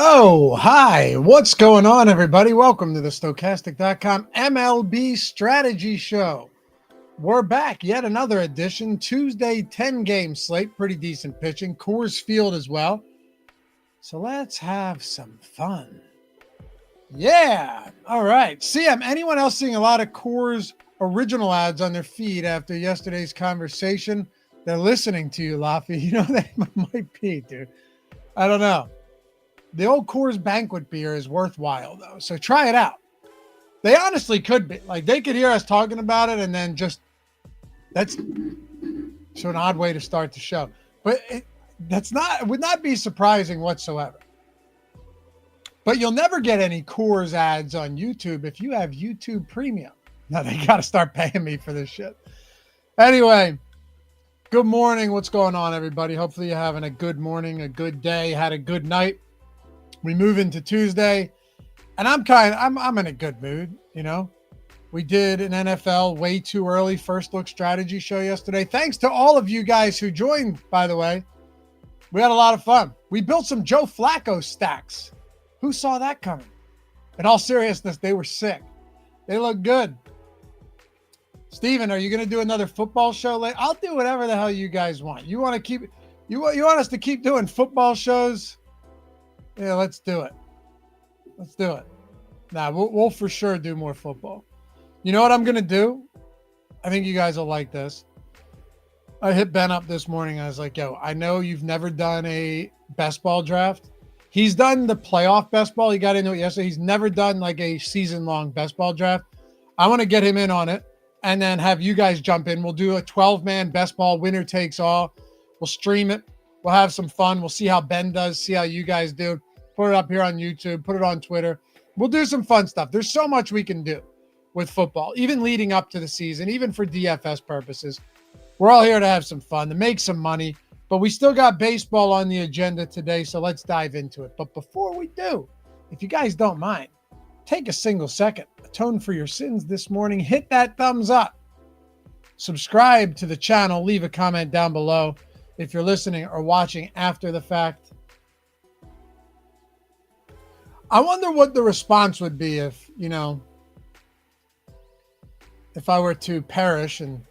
Oh, hi. What's going on, everybody? Welcome to the Stokastic.com MLB Strategy Show. We're back. Yet another edition. Tuesday, 10-game slate. Pretty decent pitching. Coors Field as well. So let's have some fun. Yeah. All right. CM, anyone else seeing a lot of Coors original ads on their feed after yesterday's conversation? They're listening to you, Loughy. You know, they might be, dude. I don't know. The old Coors Banquet beer is worthwhile, though, so try it out. They honestly could be. Like, they could hear us talking about it, and then that's so an odd way to start the show. But it would not be surprising whatsoever. But you'll never get any Coors ads on YouTube if you have YouTube Premium. Now, they got to start paying me for this shit. Anyway, good morning. What's going on, everybody? Hopefully you're having a good morning, a good day, had a good night. We move into Tuesday, and I'm in a good mood, you know. We did an NFL way too early first look strategy show yesterday. Thanks to all of you guys who joined, by the way. We had a lot of fun. We built some Joe Flacco stacks. Who saw that coming? In all seriousness, they were sick. They look good. Steven, are you going to do another football show later? I'll do whatever the hell you guys want. You want us to keep doing football shows? Yeah, let's do it. Let's do it. Nah, we'll for sure do more football. You know what I'm going to do? I think you guys will like this. I hit Ben up this morning. I was like, yo, I know you've never done a best ball draft. He's done the playoff best ball. He got into it yesterday. He's never done like a season-long best ball draft. I want to get him in on it and then have you guys jump in. We'll do a 12-man best ball, winner takes all. We'll stream it. We'll have some fun. We'll see how Ben does, see how you guys do. Put it up here on YouTube, put it on Twitter. We'll do some fun stuff. There's so much we can do with football, even leading up to the season, even for DFS purposes. We're all here to have some fun, to make some money, but we still got baseball on the agenda today, so let's dive into it. But before we do, if you guys don't mind, take a single second, atone for your sins this morning, hit that thumbs up, subscribe to the channel, leave a comment down below if you're listening or watching after the fact. I wonder what the response would be if I were to perish and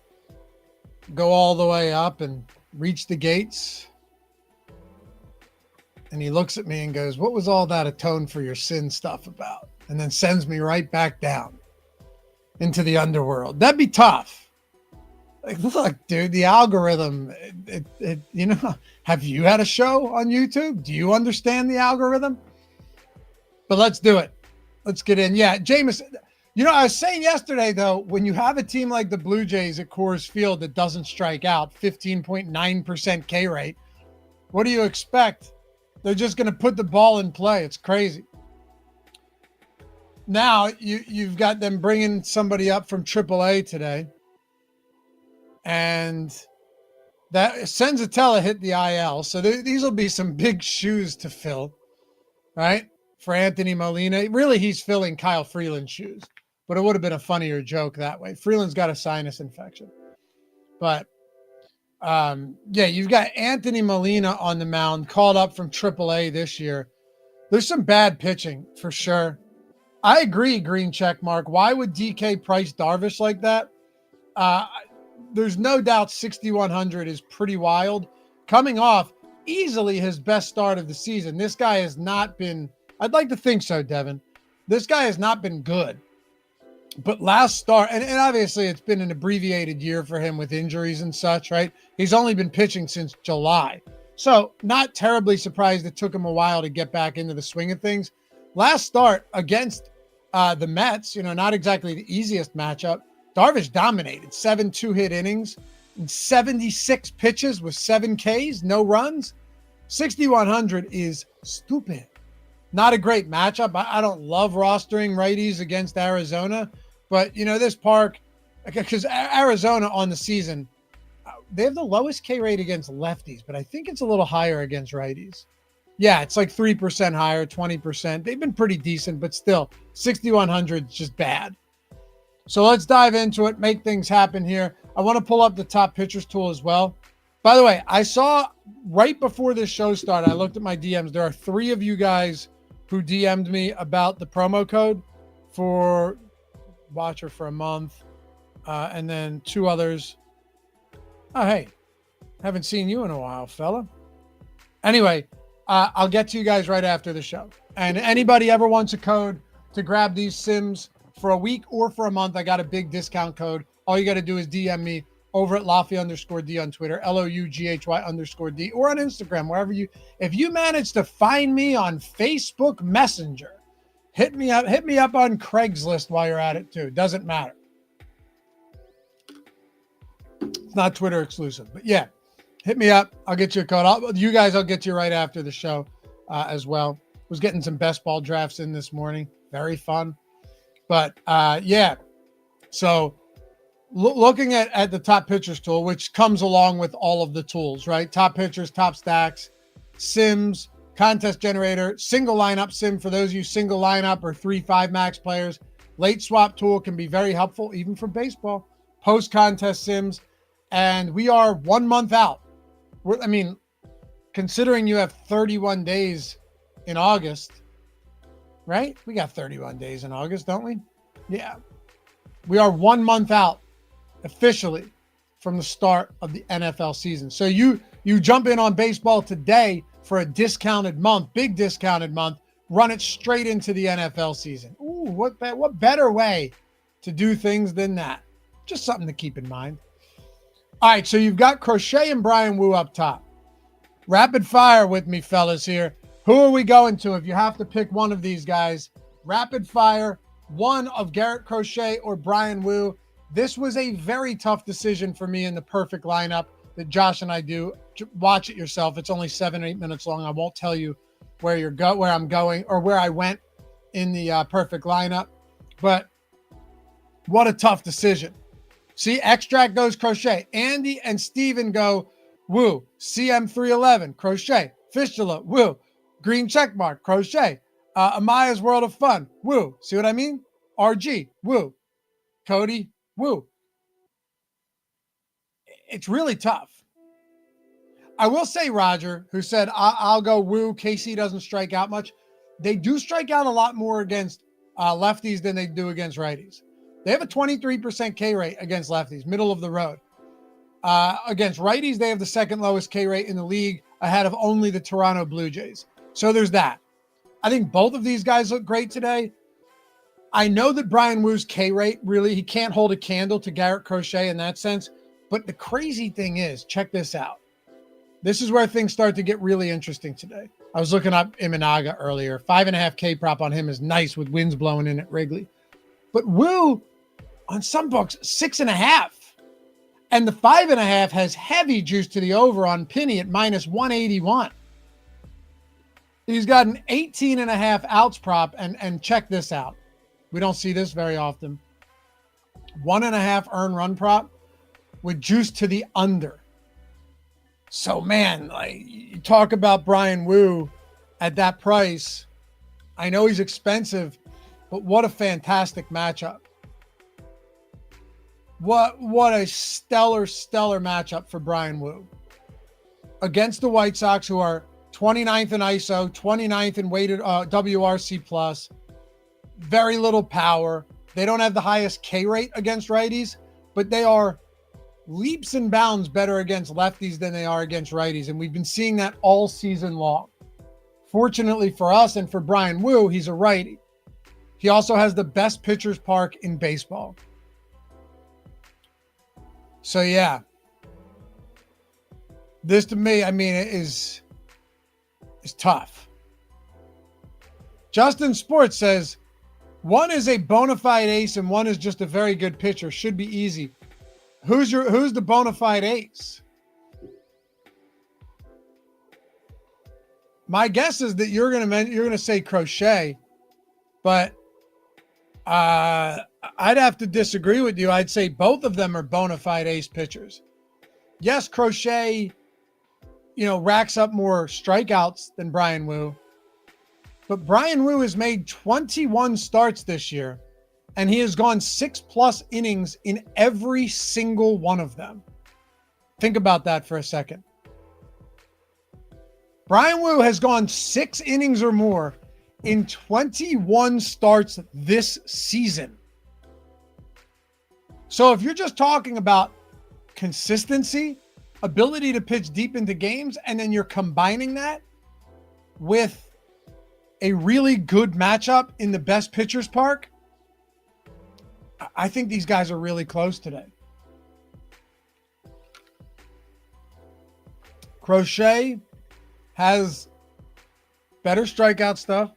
go all the way up and reach the gates. And he looks at me and goes, what was all that atone for your sin stuff about? And then sends me right back down into the underworld. That'd be tough. Like, look, dude, the algorithm, have you had a show on YouTube? Do you understand the algorithm? But let's do it. Let's get in. Yeah, Jameis, I was saying yesterday, though, when you have a team like the Blue Jays at Coors Field that doesn't strike out, 15.9% K rate, what do you expect? They're just going to put the ball in play. It's crazy. Now, you've got them bringing somebody up from AAA today. And that Senzatella hit the IL. So these will be some big shoes to fill, right? For Anthony Molina. Really, he's filling Kyle Freeland's shoes, but it would have been a funnier joke that way. Freeland's got a sinus infection. But, you've got Anthony Molina on the mound, called up from AAA this year. There's some bad pitching for sure. I agree, green check mark. Why would DK price Darvish like that? There's no doubt 6,100 is pretty wild. Coming off easily his best start of the season. This guy has not been... I'd like to think so, Devin. This guy has not been good. But last start, and obviously it's been an abbreviated year for him with injuries and such, right? He's only been pitching since July. So not terribly surprised it took him a while to get back into the swing of things. Last start against the Mets, not exactly the easiest matchup. Darvish dominated 7 2-hit innings and 76 pitches with 7 Ks, no runs. 6,100 is stupid. Not a great matchup. I don't love rostering righties against Arizona, but this park, because Arizona on the season, they have the lowest K rate against lefties, but I think it's a little higher against righties. Yeah, it's like 3% higher, 20%. They've been pretty decent, but still 6,100 is just bad. So let's dive into it, make things happen here. I want to pull up the top pitchers tool as well. By the way, I saw right before this show started, I looked at my DMs. There are 3 of you guys who DM'd me about the promo code for Watcher for a month. And then 2 others. Oh, hey, haven't seen you in a while, fella. Anyway, I'll get to you guys right after the show. And anybody ever wants a code to grab these sims for a week or for a month, I got a big discount code. All you got to do is DM me over at Loughy_D on Twitter, LOUGHY_D, or on Instagram, wherever if you manage to find me on Facebook Messenger, hit me up on Craigslist while you're at it too. Doesn't matter. It's not Twitter exclusive, but yeah, hit me up. I'll get you a code. I'll get you right after the show as well. Was getting some best ball drafts in this morning. Very fun. But yeah, so looking at the top pitchers tool, which comes along with all of the tools, right? Top pitchers, top stacks, sims, contest generator, single lineup sim for those of you single lineup or 3-5 max players. Late swap tool can be very helpful, even for baseball. Post contest sims. And we are 1 month out. Considering you have 31 days in August, right? We got 31 days in August, don't we? Yeah. We are 1 month out officially from the start of the NFL season. So you jump in on baseball today for a discounted month, big discounted month, run it straight into the NFL season. Ooh, what better way to do things than that? Just something to keep in mind. All right, so you've got Crochet and Brian Wu up top. Rapid fire with me, fellas, here. Who are we going to if you have to pick one of these guys? Rapid fire, one of Garrett Crochet or Brian Wu. This was a very tough decision for me in the perfect lineup that Josh and I do. Watch it yourself. It's only 7 or 8 minutes long. I won't tell you where I'm going or where I went in the perfect lineup. But what a tough decision. See, Extract goes Crochet. Andy and Steven go Wu. CM311, Crochet. Fistula, Wu. Green checkmark, Crochet. Amaya's World of Fun, Wu. See what I mean? RG, Wu. Cody, Wu. It's really tough. I will say, Roger, who said, I'll go Wu. KC doesn't strike out much. They do strike out a lot more against lefties than they do against righties. They have a 23% K rate against lefties, middle of the road. Against righties, they have the second lowest K rate in the league, ahead of only the Toronto Blue Jays. So there's that. I think both of these guys look great today. I know that Brian Wu's K rate, really, he can't hold a candle to Garrett Crochet in that sense. But the crazy thing is, check this out. This is where things start to get really interesting today. I was looking up Imanaga earlier. 5.5 K prop on him is nice with winds blowing in at Wrigley. But Wu, on some books, 6.5. And the 5.5 has heavy juice to the over on Penny at -181. He's got an 18.5 outs prop. And check this out. We don't see this very often. 1.5 earned run prop with juice to the under. So, man, like, you talk about Brian Wu at that price. I know he's expensive, but what a fantastic matchup. What a stellar matchup for Brian Wu. Against the White Sox, who are 29th in ISO, 29th in weighted WRC plus. Very little power. They don't have the highest K rate against righties, but they are leaps and bounds better against lefties than they are against righties. And we've been seeing that all season long. Fortunately for us and for Brian Wu, he's a righty. He also has the best pitcher's park in baseball. So, yeah. This to me, I mean, is tough. Justin Sports says, one is a bona fide ace and one is just a very good pitcher. Should be easy. Who's the bona fide ace? My guess is that you're gonna say Crochet, but I'd have to disagree with you. I'd say both of them are bona fide ace pitchers. Yes, Crochet, racks up more strikeouts than Brian Wu, but Brian Wu has made 21 starts this year. And he has gone 6+ innings in every single one of them. Think about that for a second. Brian Wu has gone 6 innings or more in 21 starts this season. So if you're just talking about consistency, ability to pitch deep into games, and then you're combining that with a really good matchup in the best pitchers park, I think these guys are really close today. Crochet has better strikeout stuff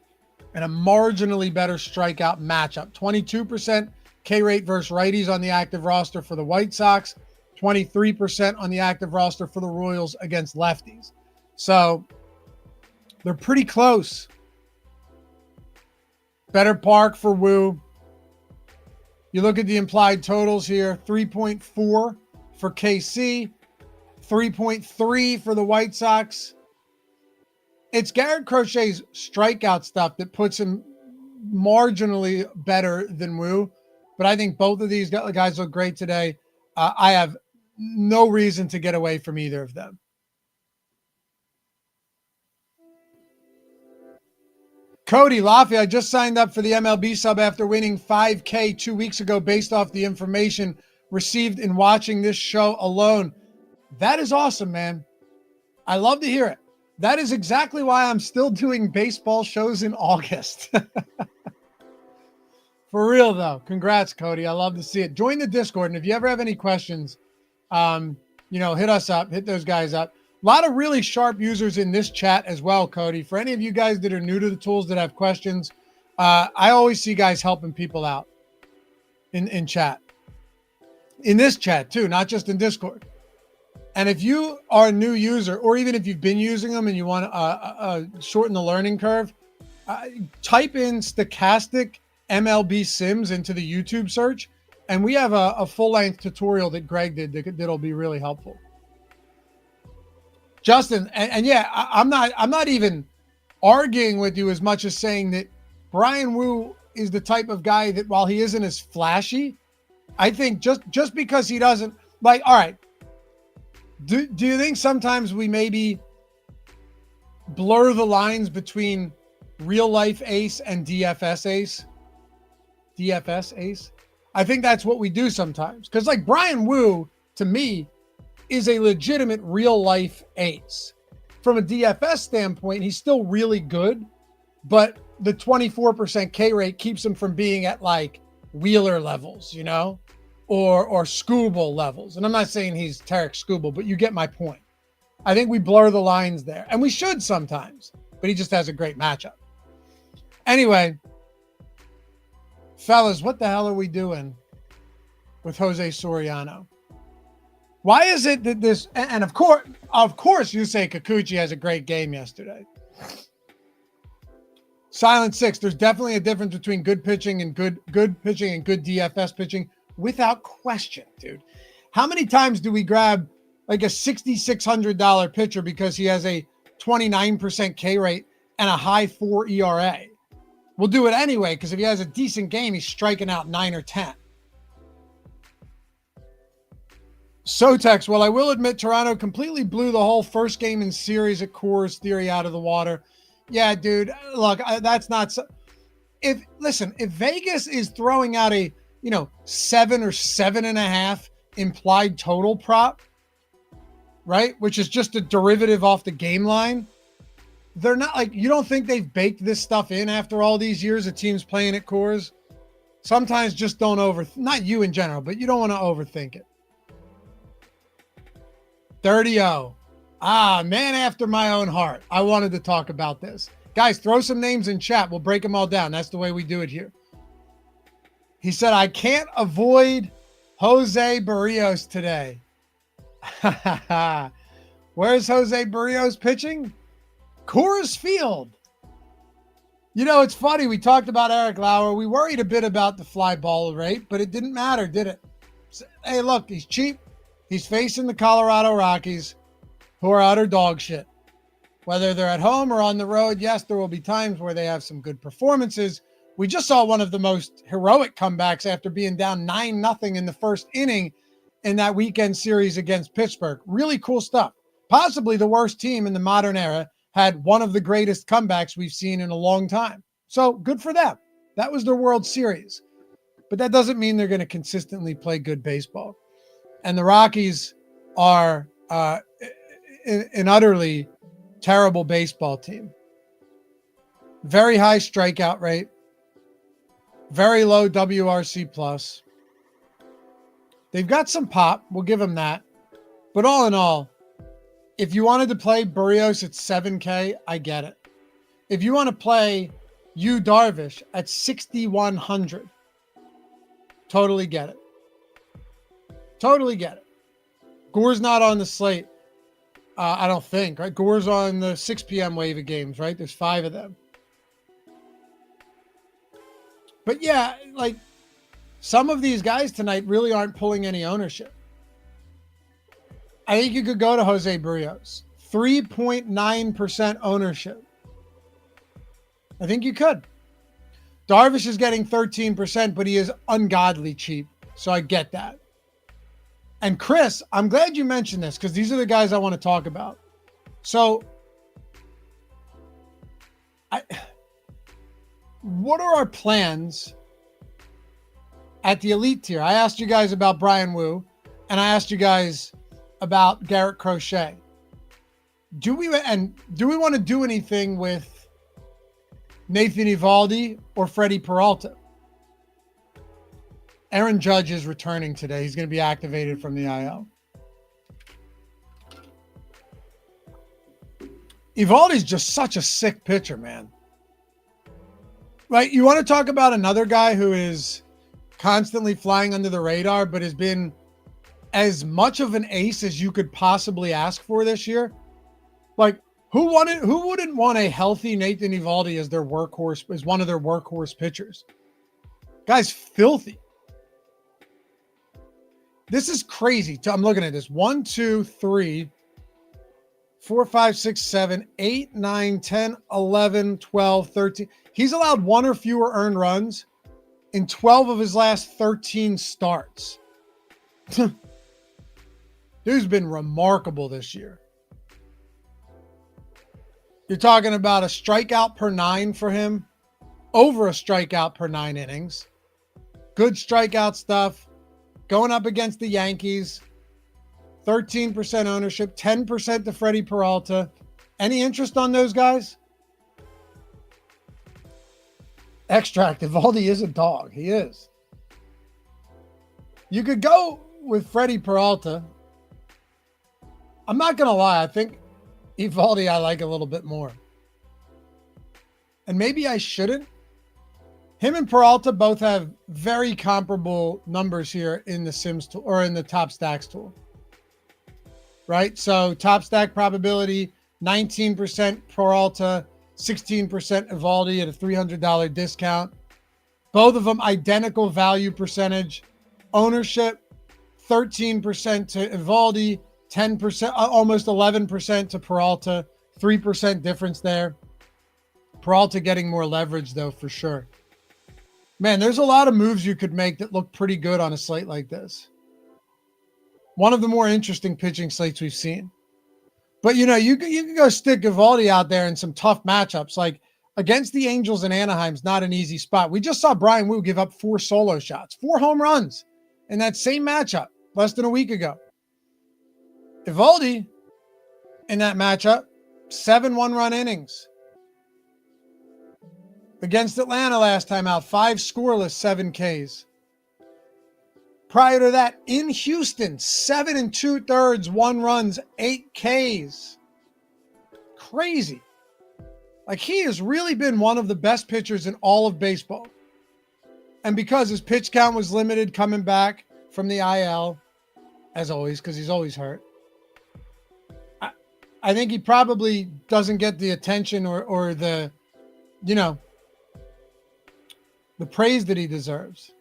and a marginally better strikeout matchup. 22% K rate versus righties on the active roster for the White Sox, 23% on the active roster for the Royals against lefties. So they're pretty close. Better park for Wu. You look at the implied totals here, 3.4 for KC, 3.3 for the White Sox. It's Garrett Crochet's strikeout stuff that puts him marginally better than Wu. But I think both of these guys look great today. I have no reason to get away from either of them. Cody Loughy, I just signed up for the MLB sub after winning $5K 2 weeks ago based off the information received in watching this show alone. That is awesome, man. I love to hear it. That is exactly why I'm still doing baseball shows in August. For real, though. Congrats, Cody. I love to see it. Join the Discord, and if you ever have any questions, hit us up. Hit those guys up. A lot of really sharp users in this chat as well, Cody. For any of you guys that are new to the tools that have questions, I always see guys helping people out in chat. In this chat, too, not just in Discord. And if you are a new user, or even if you've been using them and you want to shorten the learning curve, type in Stokastic MLB Sims into the YouTube search, and we have a full-length tutorial that Greg did that'll be really helpful. Justin, and yeah, I'm not even arguing with you as much as saying that Brian Wu is the type of guy that while he isn't as flashy, I think just because he doesn't like, all right, do you think sometimes we maybe blur the lines between real life ace and DFS ace? DFS ace? I think that's what we do sometimes. Because like Brian Wu, to me, is a legitimate real life ace. From a DFS standpoint, he's still really good, but the 24% K rate keeps him from being at like Wheeler levels, or Skubal levels. And I'm not saying he's Tarek Skubal, but you get my point. I think we blur the lines there, and we should sometimes, but he just has a great matchup. Anyway, fellas, what the hell are we doing with Jose Soriano? Why is it that this, and of course you say Kikuchi has a great game yesterday. Silent 6, there's definitely a difference between good pitching and good pitching and good DFS pitching, without question, dude. How many times do we grab like a $6,600 pitcher because he has a 29% K rate and a high 4 ERA? We'll do it anyway, because if he has a decent game, he's striking out 9 or 10. Sotex, well, I will admit Toronto completely blew the whole first game in series at Coors Theory out of the water. Yeah, dude, look, that's not so. If Vegas is throwing out a 7 or 7.5 implied total prop, right, which is just a derivative off the game line, they're not like, you don't think they've baked this stuff in after all these years of teams playing at Coors? Sometimes just don't not you in general, but you don't want to overthink it. 30-0. Man after my own heart. I wanted to talk about this. Guys, throw some names in chat. We'll break them all down. That's the way we do it here. He said, I can't avoid Jose Barrios today. Where's Jose Barrios pitching? Coors Field. It's funny. We talked about Eric Lauer. We worried a bit about the fly ball rate, but it didn't matter, did it? Hey, look, he's cheap. He's facing the Colorado Rockies, who are utter dog shit. Whether they're at home or on the road, yes, there will be times where they have some good performances. We just saw one of the most heroic comebacks after being down 9-0 in the first inning in that weekend series against Pittsburgh. Really cool stuff. Possibly the worst team in the modern era had one of the greatest comebacks we've seen in a long time. So good for them. That was their World Series. But that doesn't mean they're going to consistently play good baseball. And the Rockies are an utterly terrible baseball team. Very high strikeout rate. Very low WRC plus. They've got some pop. We'll give them that. But all in all, if you wanted to play Berrios at 7K, I get it. If you want to play Yu Darvish at 6,100, totally get it. Totally get it. Gore's not on the slate, I don't think, right? Gore's on the 6 p.m. wave of games, right? There's 5 of them. But yeah, like some of these guys tonight really aren't pulling any ownership. I think you could go to Jose Berrios. 3.9% ownership. I think you could. Darvish is getting 13%, but he is ungodly cheap. So I get that. And Chris, I'm glad you mentioned this because these are the guys I want to talk about. So what are our plans at the elite tier? I asked you guys about Brian Wu, and I asked you guys about Garrett Crochet. Do we want to do anything with Nathan Eovaldi or Freddie Peralta? Aaron Judge is returning today. He's going to be activated from the IL. Eovaldi's just such a sick pitcher, man. Right? You want to talk about another guy who is constantly flying under the radar, but has been as much of an ace as you could possibly ask for this year? Like, who wouldn't want a healthy Nathan Eovaldi as their workhorse, as one of their workhorse pitchers? Guy's filthy. This is crazy. I'm looking at this. 1, 2, 3, 4, 5, 6, 7, 8, 9, 10, 11, 12, 13. He's allowed 1 or fewer earned runs in 12 of his last 13 starts. Dude's been remarkable this year. You're talking about a strikeout per 9 for him, over a strikeout per 9 innings. Good strikeout stuff. Going up against the Yankees, 13% ownership, 10% to Freddie Peralta. Any interest on those guys? Extract. Eovaldi is a dog. He is. You could go with Freddie Peralta. I'm not going to lie. I think Eovaldi I like a little bit more. And maybe I shouldn't. Him and Peralta both have very comparable numbers here in the Sims tool or in the Top Stacks tool. Right? So top stack probability, 19% Peralta, 16% Eovaldi at a $300 discount. Both of them identical value percentage. Ownership, 13% to Eovaldi, 10%, almost 11% to Peralta, 3% difference there. Peralta getting more leverage though, for sure. Man, there's a lot of moves you could make that look pretty good on a slate like this. One of the more interesting pitching slates we've seen. But, you know, you can go stick Eovaldi out there in some tough matchups. Like against the Angels and Anaheim's not an easy spot. We just saw Brian Wu give up 4 solo shots, 4 home runs in that same matchup less than a week ago. Eovaldi in that matchup, 7 one-run innings. Against Atlanta last time out, 5 scoreless, 7 Ks. Prior to that, in Houston, 7 2/3, 1 runs, 8 Ks. Crazy. Like, he has really been one of the best pitchers in all of baseball. And because his pitch count was limited coming back from the IL, as always, because he's always hurt, I think he probably doesn't get the attention or the, you know, the praise that he deserves.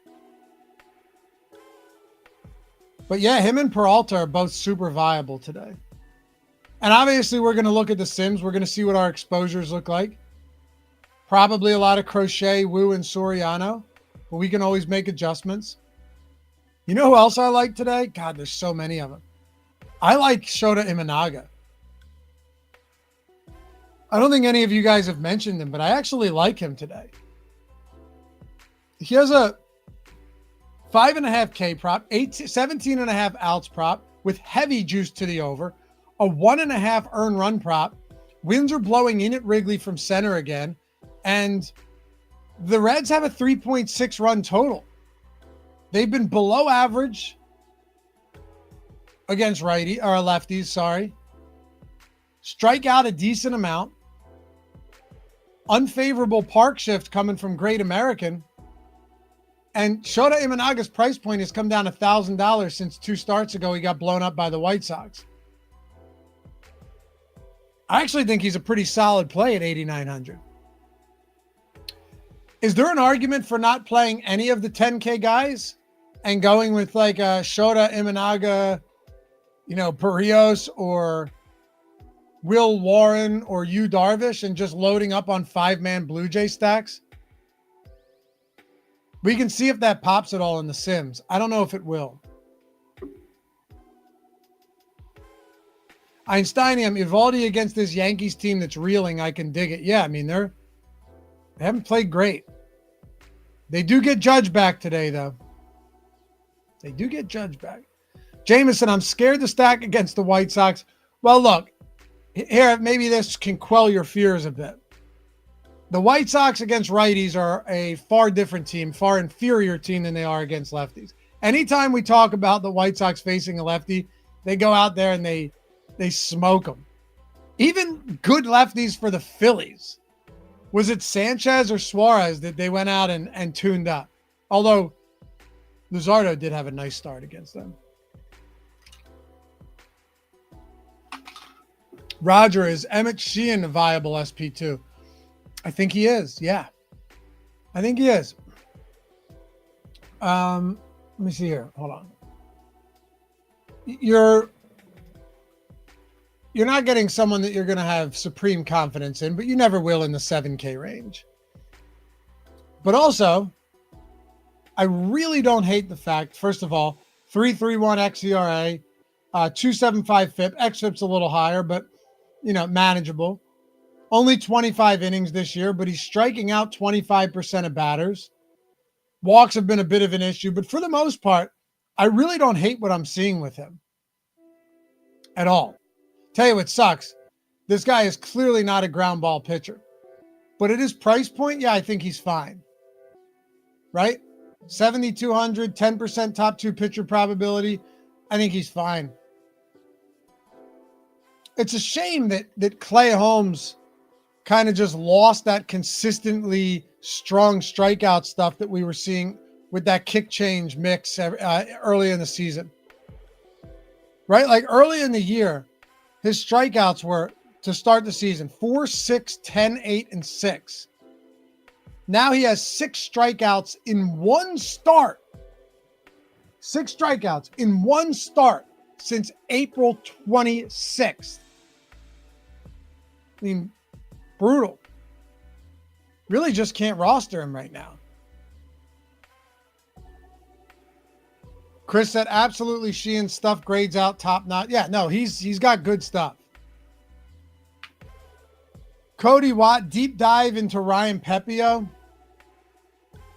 But yeah, him and Peralta are both super viable today. And obviously we're going to look at the Sims. We're going to see what our exposures look like. Probably a lot of Crochet, Wu, and Soriano. But we can always make adjustments. You know who else I like today? God, there's so many of them. I like Shota Imanaga. I don't think any of you guys have mentioned him, but I actually like him today. He has a 5.5 K prop, 17.5 outs prop with heavy juice to the over, a 1.5 earn run prop. Winds are blowing in at Wrigley from center again. And the Reds have a 3.6 run total. They've been below average against lefties, sorry. Strike out a decent amount. Unfavorable park shift coming from Great American. And Shota Imanaga's price point has come down $1,000 since 2 starts ago. He got blown up by the White Sox. I actually think he's a pretty solid play at 8,900. Is there an argument for not playing any of the 10K guys and going with like a Shota Imanaga, Barrios or Will Warren or Yu Darvish and just loading up on 5-man Blue Jay stacks? We can see if that pops at all in the Sims. I don't know if it will. Einsteinium, Evaldi against this Yankees team that's reeling, I can dig it. Yeah, I mean, they haven't played great. They do get Judge back today, though. They do get Judge back. Jameson, I'm scared to stack against the White Sox. Well, look, here, maybe this can quell your fears a bit. The White Sox against righties are a far different team, far inferior team than they are against lefties. Anytime we talk about the White Sox facing a lefty, they go out there and they smoke them. Even good lefties for the Phillies. Was it Sanchez or Suarez that they went out and tuned up? Although Luzardo did have a nice start against them. Roger, is Emmett Sheehan a viable SP2? I think he is. Yeah. I think he is. Let me see here. Hold on. You're not getting someone that you're going to have supreme confidence in, but you never will in the 7K range. But also, I really don't hate the fact, first of all, 3.31 xERA, 2.75 FIP. xFIP's a little higher, but, manageable. Only 25 innings this year, but he's striking out 25% of batters. Walks have been a bit of an issue, but for the most part, I really don't hate what I'm seeing with him at all. Tell you what sucks. This guy is clearly not a ground ball pitcher, but at his price point, yeah, I think he's fine. Right? 7,200, 10% top 2 pitcher probability. I think he's fine. It's a shame that Clay Holmes kind of just lost that consistently strong strikeout stuff that we were seeing with that kick change mix early in the season. Right? Like early in the year, his strikeouts were, to start the season, 4, 6, 10, 8, and 6. Now he has 6 strikeouts in one start. 6 strikeouts in one start since April 26th. I mean, brutal. Really just can't roster him right now. Chris said absolutely Sheehan stuff grades out top notch. Yeah, no, he's got good stuff. Cody Watt, deep dive into Ryan Pepio.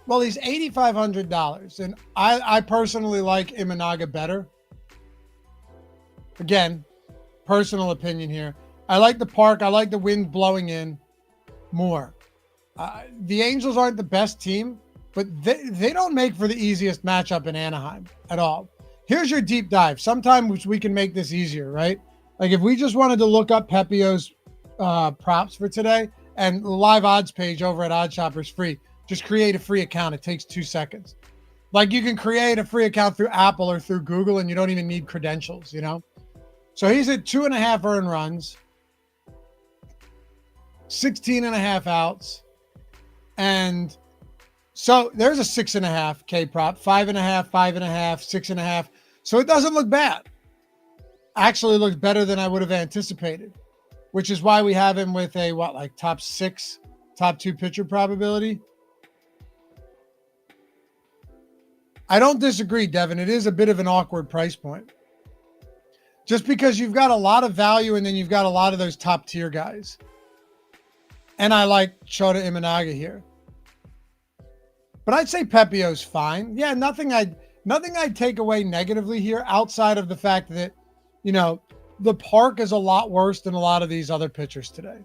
Well, he's $8,500, and I personally like Imanaga better. Again, personal opinion here. I like the park. I like the wind blowing in more. The Angels aren't the best team, but they don't make for the easiest matchup in Anaheim at all. Here's your deep dive. Sometimes we can make this easier, right? Like if we just wanted to look up Pepio's props for today, and the live odds page over at OddsShopper is free. Just create a free account. It takes 2 seconds. Like you can create a free account through Apple or through Google, and you don't even need credentials, So he's at 2.5 earned runs, 16.5 outs. And so there's a 6.5K prop, 5.5, 5.5, 6.5. So it doesn't look bad. Actually looks better than I would have anticipated, which is why we have him with a, top 6, top 2 pitcher probability. I don't disagree, Devin. It is a bit of an awkward price point. Just because you've got a lot of value and then you've got a lot of those top tier guys. And I like Shota Imanaga here. But I'd say Pepio's fine. Yeah, nothing I'd take away negatively here outside of the fact that, you know, the park is a lot worse than a lot of these other pitchers today.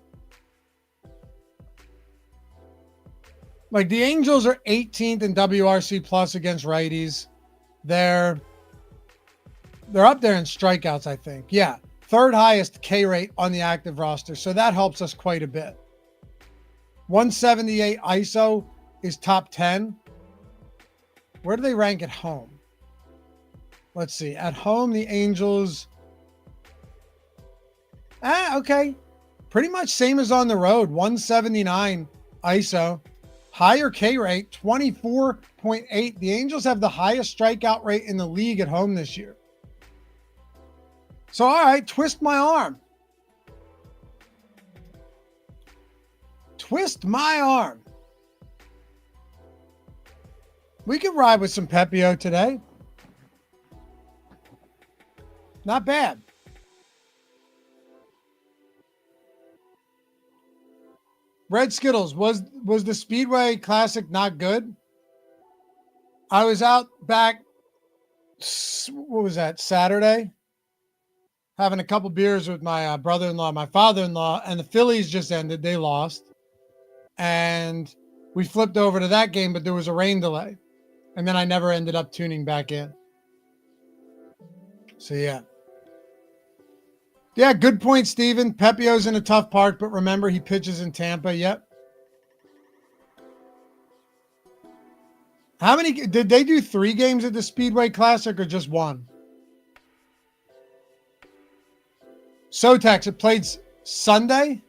Like the Angels are 18th in WRC plus against righties. They're up there in strikeouts, I think. Yeah, third highest K rate on the active roster. So that helps us quite a bit. 178 ISO is top 10. Where do they rank at home? Let's see. At home, the Angels. Okay. Pretty much same as on the road. 179 ISO. Higher K rate, 24.8. The Angels have the highest strikeout rate in the league at home this year. So, all right, twist my arm. Twist my arm. We could ride with some Pepio today. Not bad. Red Skittles, was the Speedway Classic not good? I was out back, what was that, Saturday? Having a couple beers with my brother-in-law, my father-in-law, and the Phillies just ended. They lost. And we flipped over to that game, but there was a rain delay. And then I never ended up tuning back in. So, yeah. Yeah, good point, Steven. Pepio's in a tough park, but remember, he pitches in Tampa. Yep. How many did they do? 3 games at the Speedway Classic or just 1? Sotex, it played Sunday.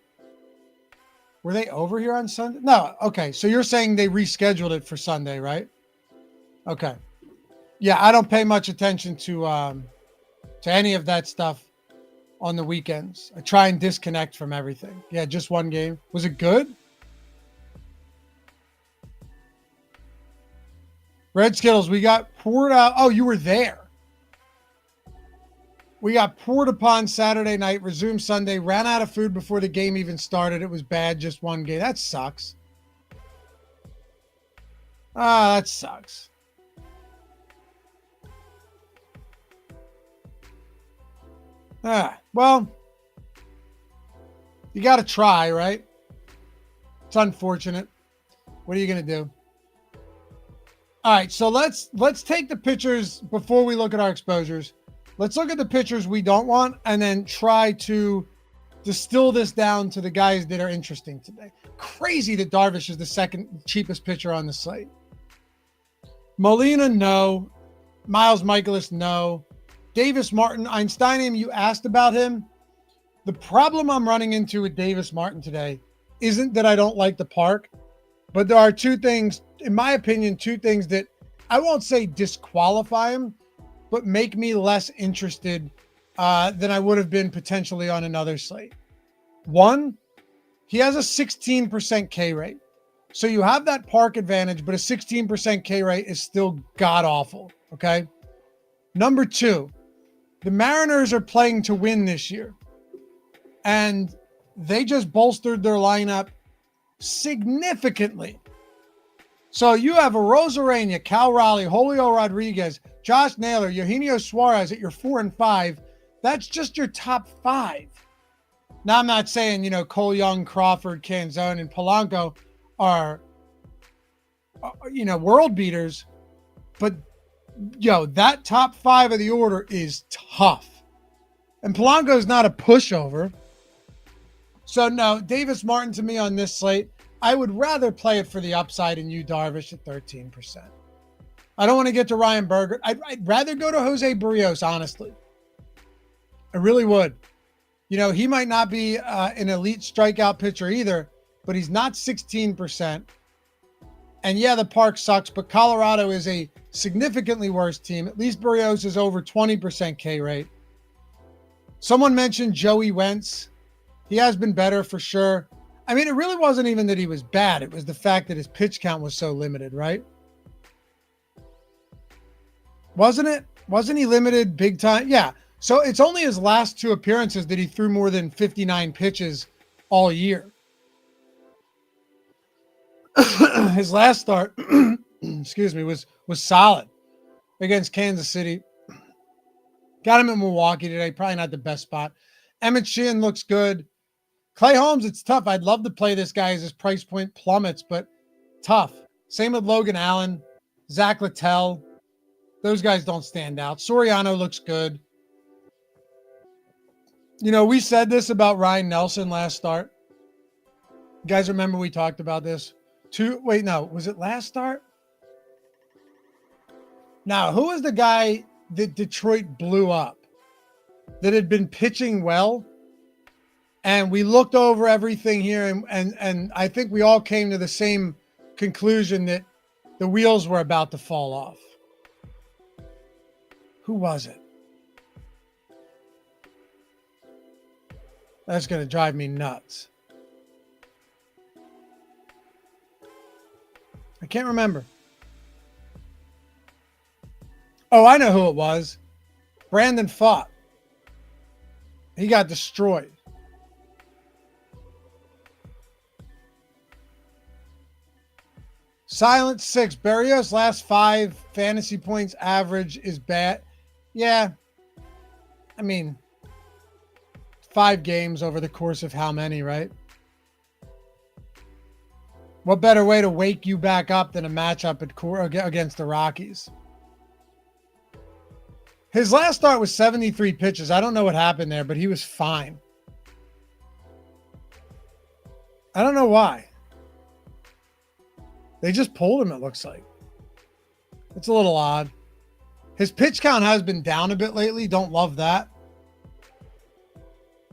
Were they over here on Sunday? No. Okay. So you're saying they rescheduled it for Sunday, right? Okay. Yeah, I don't pay much attention to any of that stuff on the weekends. I try and disconnect from everything. Yeah, just 1 game. Was it good? Red Skittles, we got poured out. Oh, you were there. We got poured upon Saturday night, resumed Sunday, ran out of food before the game even started. It was bad, just 1 game. That sucks. That sucks. Well, you got to try, right? It's unfortunate. What are you going to do? All right, so let's take the pitchers before we look at our exposures. Let's look at the pitchers we don't want and then try to distill this down to the guys that are interesting today. Crazy that Darvish is the second cheapest pitcher on the slate. Molina, no. Miles Michaelis, no. Davis Martin, Einsteinium, you asked about him. The problem I'm running into with Davis Martin today isn't that I don't like the park, but there are 2 things, in my opinion, 2 things that I won't say disqualify him, but make me less interested than I would have been potentially on another slate. 1, he has a 16% K rate. So you have that park advantage, but a 16% K rate is still god-awful, okay? Number 2, the Mariners are playing to win this year, and they just bolstered their lineup significantly. So you have a Rosarena, Cal Raleigh, Julio Rodriguez, Josh Naylor, Eugenio Suarez at your 4 and 5. That's just your top 5. Now, I'm not saying, Cole Young, Crawford, Canzone, and Polanco are world beaters, but that top 5 of the order is tough. And Polanco is not a pushover. So no, Davis Martin to me on this slate, I would rather play it for the upside and Yu Darvish at 13%. I don't want to get to Ryan Berger. I'd rather go to Jose Barrios, honestly. I really would. He might not be an elite strikeout pitcher either, but he's not 16%. And yeah, the park sucks, but Colorado is a significantly worse team. At least Barrios is over 20% K rate. Someone mentioned Joey Wentz. He has been better for sure. I mean, it really wasn't even that he was bad. It was the fact that his pitch count was so limited, right? Wasn't it? Wasn't he limited big time? Yeah. So it's only his last 2 appearances that he threw more than 59 pitches all year. His last start, excuse me, was solid against Kansas City. Got him in Milwaukee today. Probably not the best spot. Emmett Sheehan looks good. Clay Holmes, it's tough. I'd love to play this guy as his price point plummets, but tough. Same with Logan Allen, Zach Littell. Those guys don't stand out. Soriano looks good. You know, we said this about Ryan Nelson last start. You guys remember we talked about this? Was it last start? Now, who was the guy that Detroit blew up that had been pitching well? And we looked over everything here, and I think we all came to the same conclusion that the wheels were about to fall off. Who was it? That's going to drive me nuts. I can't remember. Oh, I know who it was. Brandon Pfaadt. He got destroyed. Silent 6. Berrios last 5 fantasy points average is bad. Yeah. I mean, 5 games over the course of how many, right? What better way to wake you back up than a matchup against the Rockies? His last start was 73 pitches. I don't know what happened there, but he was fine. I don't know why. They just pulled him, it looks like. It's a little odd. His pitch count has been down a bit lately. Don't love that.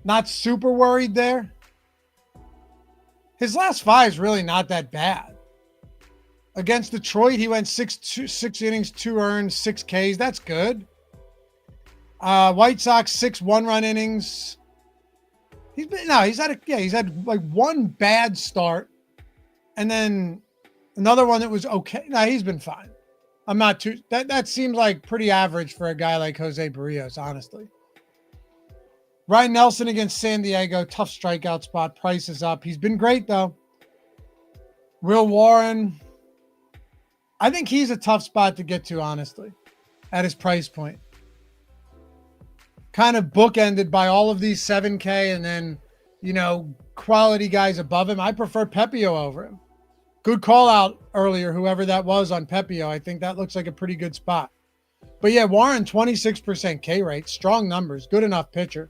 Not super worried there. His last 5 is really not that bad. Against Detroit, he went 6 innings, 2 earned, 6 Ks. That's good. White Sox, 6 one-run innings. He's had like 1 bad start, and then another one that was okay. No, he's been fine. I'm not too. That seems like pretty average for a guy like Jose Barrios, honestly. Ryan Nelson against San Diego, tough strikeout spot. Price is up. He's been great, though. Will Warren, I think he's a tough spot to get to, honestly, at his price point. Kind of bookended by all of these 7K and then, quality guys above him. I prefer Pepio over him. Good call out earlier, whoever that was on Pepio. I think that looks like a pretty good spot. But yeah, Warren, 26% K rate. Strong numbers. Good enough pitcher.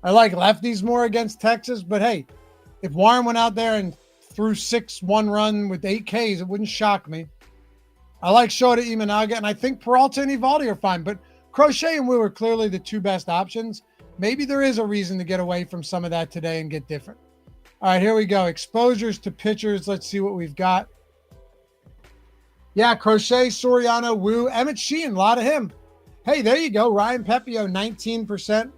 I like lefties more against Texas, but hey, if Warren went out there and threw 6 one-run with 8 Ks, it wouldn't shock me. I like Shota Imanaga, and I think Peralta and Evaldi are fine, but Crochet and Wu are clearly the 2 best options. Maybe there is a reason to get away from some of that today and get different. All right, here we go. Exposures to pitchers. Let's see what we've got. Yeah, Crochet, Soriano, Wu, Emmett Sheehan, a lot of him. Hey, there you go. Ryan Pepio, 19%.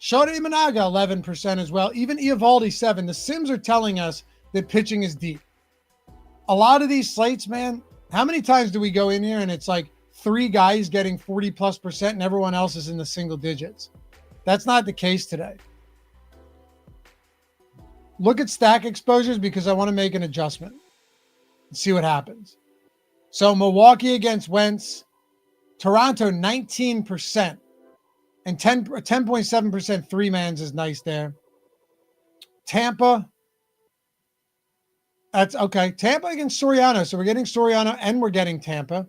Shota Imanaga, 11% as well. Even Evaldi, 7%. The Sims are telling us that pitching is deep. A lot of these slates, man, how many times do we go in here and it's like 3 guys getting 40+% and everyone else is in the single digits? That's not the case today. Look at stack exposures because I want to make an adjustment and see what happens. So Milwaukee against Wentz, Toronto 19%, and 10.7% 3-mans is nice there. Tampa, that's okay. Tampa against Soriano. So we're getting Soriano and we're getting Tampa.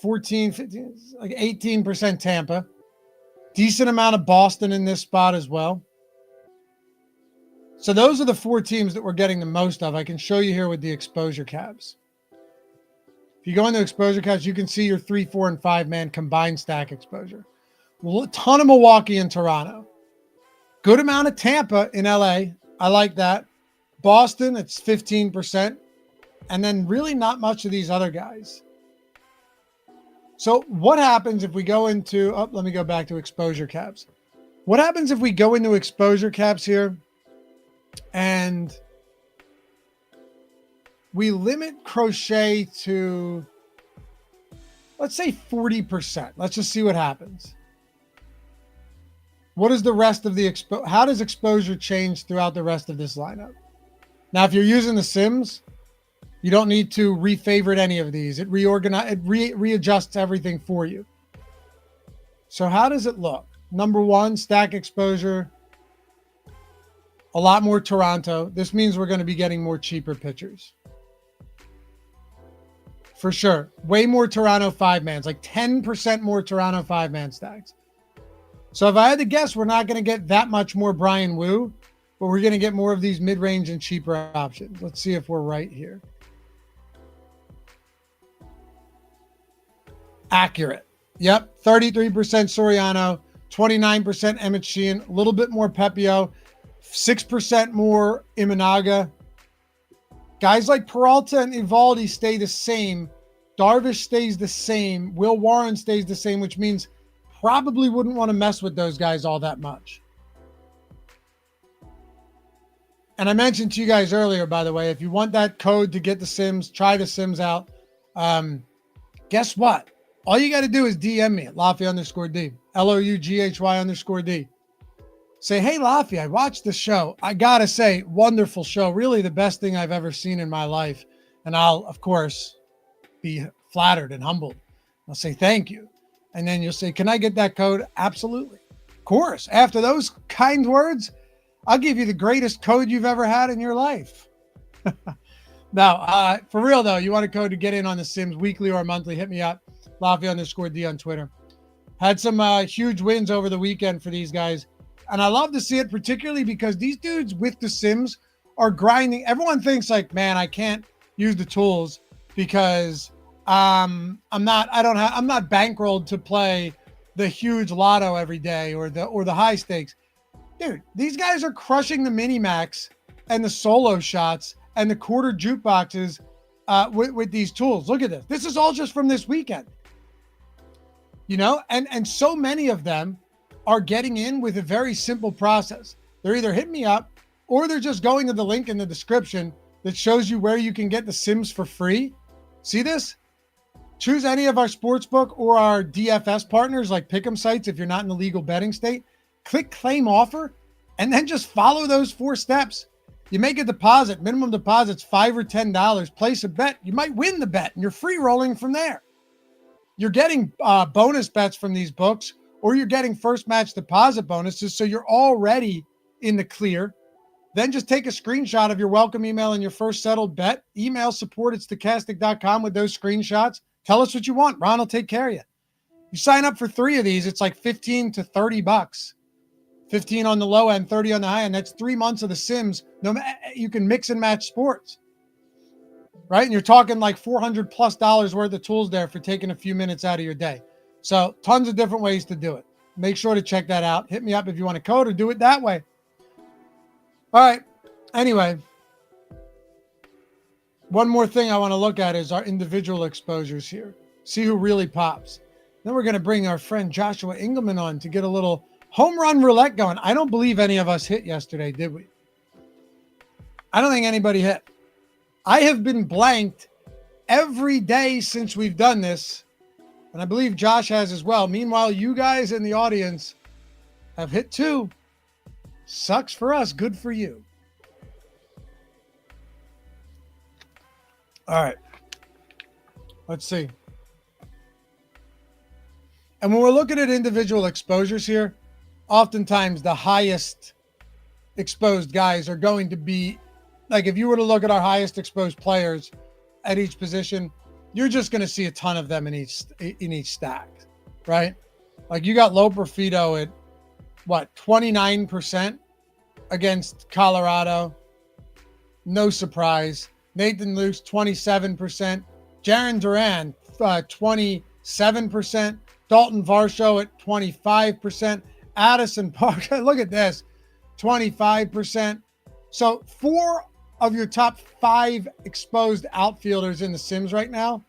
14, 15, like 18% Tampa. Decent amount of Boston in this spot as well. So those are the 4 teams that we're getting the most of. I can show you here with the exposure caps. If you go into exposure caps, you can see your 3, 4, and 5-man combined stack exposure. Well, a ton of Milwaukee and Toronto. Good amount of Tampa in LA. I like that. Boston, it's 15%. And then really not much of these other guys. So what happens if we go into, let me go back to exposure caps. What happens if we go into exposure caps here and we limit Crochet to, let's say 40%. Let's just see what happens. What is the rest of the how does exposure change throughout the rest of this lineup? Now, if you're using the Sims, You don't need to refavorite any of these. It readjusts everything for you. So how does it look? Number one, stack exposure. A lot more Toronto. This means we're going to be getting more cheaper pitchers. For sure. Way more Toronto 5-mans, like 10% more Toronto 5-man stacks. So if I had to guess, we're not going to get that much more Brian Wu, but we're going to get more of these mid-range and cheaper options. Let's see if we're right here. Accurate. Yep. 33% Soriano, 29% Emmett Sheehan, a little bit more Pepio, 6% more Imanaga. Guys like Peralta and Evaldi stay the same. Darvish stays the same. Will Warren stays the same, which means probably wouldn't want to mess with those guys all that much. And I mentioned to you guys earlier, by the way, if you want that code to get the Sims, try the Sims out. Guess what? All you got to do is DM me at Loughy_D, LOUGHY_D. Say, hey, Loughy, I watched the show. I got to say, wonderful show. Really the best thing I've ever seen in my life. And I'll, of course, be flattered and humbled. I'll say, thank you. And then you'll say, can I get that code? Absolutely. Of course. After those kind words, I'll give you the greatest code you've ever had in your life. Now, for real, though, you want a code to get in on the Sims weekly or monthly, hit me up. Loughy_D on Twitter. Had some huge wins over the weekend for these guys. And I love to see it, particularly because these dudes with the Sims are grinding. Everyone thinks like, man, I can't use the tools because I'm not bankrolled to play the huge lotto every day or the high stakes. Dude, these guys are crushing the mini max and the solo shots and the quarter jukeboxes with these tools. Look at this. This is all just from this weekend. You know, and so many of them are getting in with a very simple process. They're either hitting me up or they're just going to the link in the description that shows you where you can get the Sims for free. See this? Choose any of our Sportsbook or our DFS partners like Pick'em sites if you're not in the legal betting state. Click claim offer and then just follow those 4 steps. You make a deposit, minimum deposit's $5 or $10. Place a bet. You might win the bet and you're free rolling from there. You're getting bonus bets from these books, or you're getting first match deposit bonuses. So you're already in the clear. Then just take a screenshot of your welcome email and your first settled bet. Email support@stokastic.com with those screenshots. Tell us what you want. Ron will take care of you. You sign up for 3 of these, it's like $15 to $30. 15 on the low end, 30 on the high end. That's 3 months of the Sims. You can mix and match sports, right? And you're talking like $400+ worth of tools there for taking a few minutes out of your day. So tons of different ways to do it. Make sure to check that out. Hit me up if you want a code or do it that way. All right. Anyway, one more thing I want to look at is our individual exposures here. See who really pops. Then we're going to bring our friend Joshua Engelman on to get a little home run roulette going. I don't believe any of us hit yesterday, did we? I don't think anybody hit. I have been blanked every day since we've done this, and I believe Josh has as well. Meanwhile, you guys in the audience have hit 2. Sucks for us. Good for you. All right. Let's see. And when we're looking at individual exposures here, oftentimes the highest exposed guys are going to be, like if you were to look at our highest exposed players at each position, you're just going to see a ton of them in each stack, right? Like you got Loper Fido at what, 29% against Colorado. No surprise. Nathan Luce, 27%. Jarren Duran, 27%. Dalton Varsho at 25%. Addison Parker, look at this, 25%. So 4 of your top 5 exposed outfielders in the Sims right now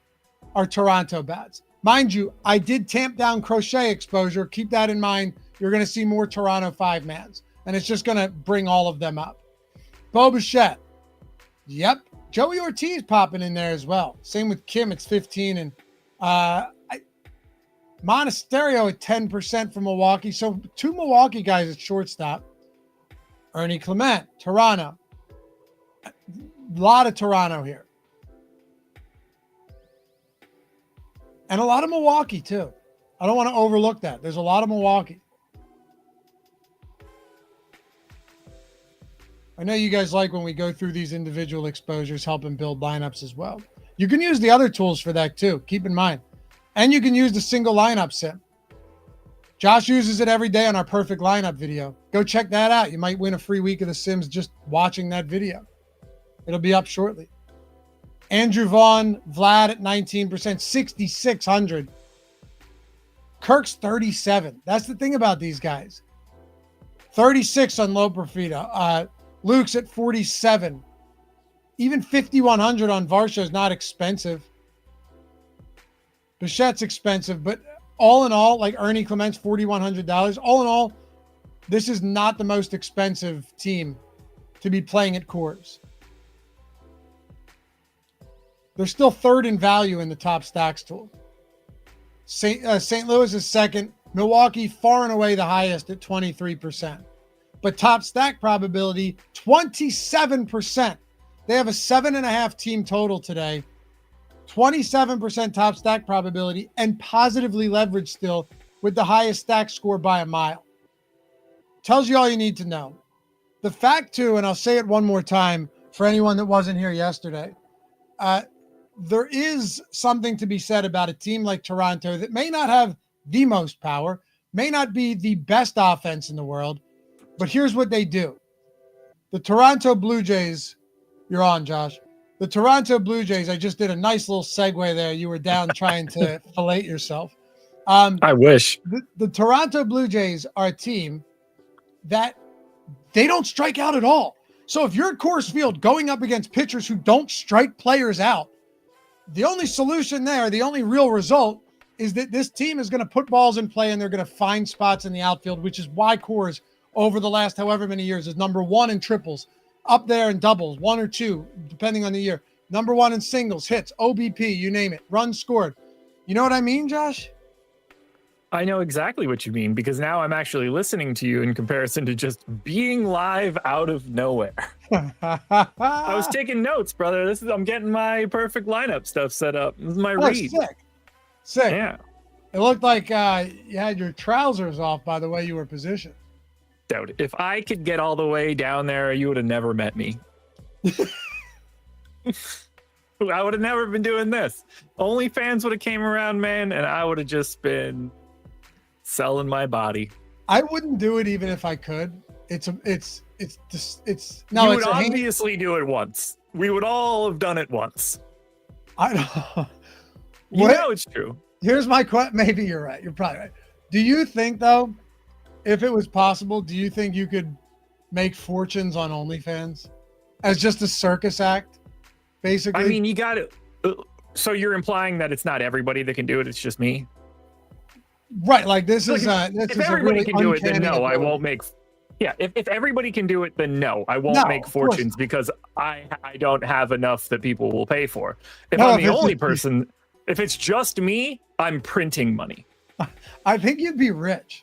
are Toronto bats. Mind you, I did tamp down Crochet exposure. Keep that in mind. You're going to see more Toronto 5-mans, and it's just going to bring all of them up. Bo Bichette. Yep. Joey Ortiz popping in there as well. Same with Kim. It's 15. And Monasterio at 10% from Milwaukee. So 2 Milwaukee guys at shortstop. Ernie Clement, Toronto. A lot of Toronto here. And a lot of Milwaukee, too. I don't want to overlook that. There's a lot of Milwaukee. I know you guys like when we go through these individual exposures, helping build lineups as well. You can use the other tools for that, too. Keep in mind. And you can use the single lineup sim. Josh uses it every day on our perfect lineup video. Go check that out. You might win a free week of the Sims just watching that video. It'll be up shortly. Andrew Vaughn, Vlad at 19%, 6,600. Kirk's 37. That's the thing about these guys. 36 on Low Profita. Luke's at 47. Even 5,100 on Varsho is not expensive. Bichette's expensive, but all in all, like Ernie Clement's $4,100. All in all, this is not the most expensive team to be playing at Coors. They're still third in value in the top stacks tool. St. Louis is second. Milwaukee far and away the highest at 23%. But top stack probability, 27%. They have a 7.5 team total today. 27% top stack probability and positively leveraged still with the highest stack score by a mile. Tells you all you need to know. The fact too, and I'll say it one more time for anyone that wasn't here yesterday, there is something to be said about a team like Toronto that may not have the most power, may not be the best offense in the world, but here's what they do. The Toronto Blue Jays, you're on, Josh. The Toronto Blue Jays, I just did a nice little segue there. You were down trying to fillet yourself. I wish. The Toronto Blue Jays are a team that they don't strike out at all. So if you're at Coors Field going up against pitchers who don't strike players out, the only solution there, the only real result is that this team is going to put balls in play and they're going to find spots in the outfield, which is why Coors over the last however many years is number one in triples, up there in doubles, one or two, depending on the year. Number one in singles, hits, OBP, you name it, runs scored. You know what I mean, Josh? I know exactly what you mean because now I'm actually listening to you in comparison to just being live out of nowhere. I was taking notes, brother. I'm getting my perfect lineup stuff set up. This is my read. Sick. Yeah. It looked like you had your trousers off by the way you were positioned. Dude, if I could get all the way down there, you would have never met me. I would have never been doing this. OnlyFans would have came around, man, and I would have just been selling my body. I wouldn't do it even if I could. You would obviously do it once. We would all have done it once. I don't. You know it's true. Here's my question. Maybe you're right. You're probably right. Do you think though, if it was possible, do you think you could make fortunes on OnlyFans as just a circus act? Basically, I mean, you got it. So you're implying that it's not everybody that can do it. It's just me. Right, like this Look, is if everybody can do it, then no, I won't make. Yeah, if everybody can do it, then no, I won't make fortunes because I don't have enough that people will pay for. If I'm the only person, if it's just me, I'm printing money. I think you'd be rich.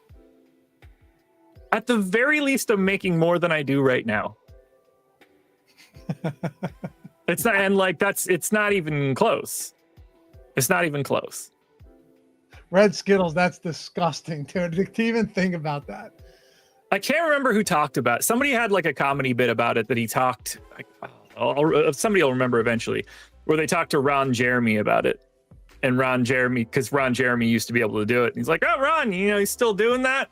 At the very least, I'm making more than I do right now. It's not, and like it's not even close. It's not even close. Red Skittles, that's disgusting, dude. To even think about that. I can't remember who talked about it. Somebody had like a comedy bit about it that he talked. Somebody will remember eventually, where they talked to Ron Jeremy about it. And Ron Jeremy, because Ron Jeremy used to be able to do it. And he's like, oh, Ron, he's still doing that?